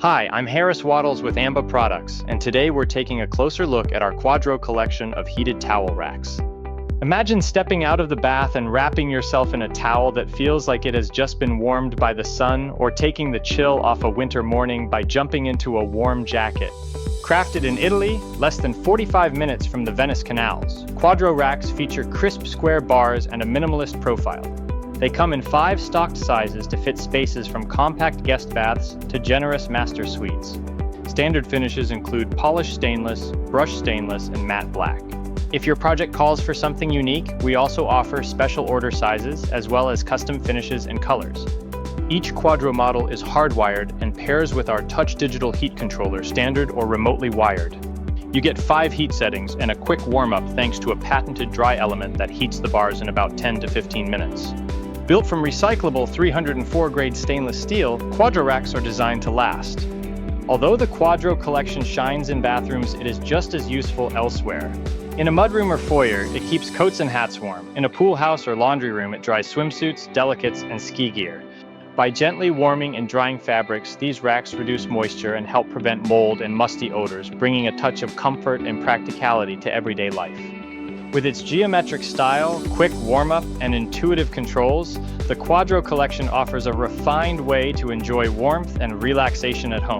Hi, I'm Harris Waddles with Amba Products, and today we're taking a closer look at our Quadro collection of heated towel racks. Imagine stepping out of the bath and wrapping yourself in a towel that feels like it has just been warmed by the sun, or taking the chill off a winter morning by jumping into a warm jacket. Crafted in Italy, less than 45 minutes from the Venice canals, Quadro racks feature crisp square bars and a minimalist profile. They come in 5 stocked sizes to fit spaces from compact guest baths to generous master suites. Standard finishes include polished stainless, brushed stainless, and matte black. If your project calls for something unique, we also offer special order sizes as well as custom finishes and colors. Each Quadro model is hardwired and pairs with our touch digital heat controller, standard or remotely wired. You get 5 heat settings and a quick warm-up thanks to a patented dry element that heats the bars in about 10 to 15 minutes. Built from recyclable 304 grade stainless steel, Quadro racks are designed to last. Although the Quadro collection shines in bathrooms, it is just as useful elsewhere. In a mudroom or foyer, it keeps coats and hats warm. In a pool house or laundry room, it dries swimsuits, delicates, and ski gear. By gently warming and drying fabrics, these racks reduce moisture and help prevent mold and musty odors, bringing a touch of comfort and practicality to everyday life. With its geometric style, quick warm-up, and intuitive controls, the Quadro collection offers a refined way to enjoy warmth and relaxation at home.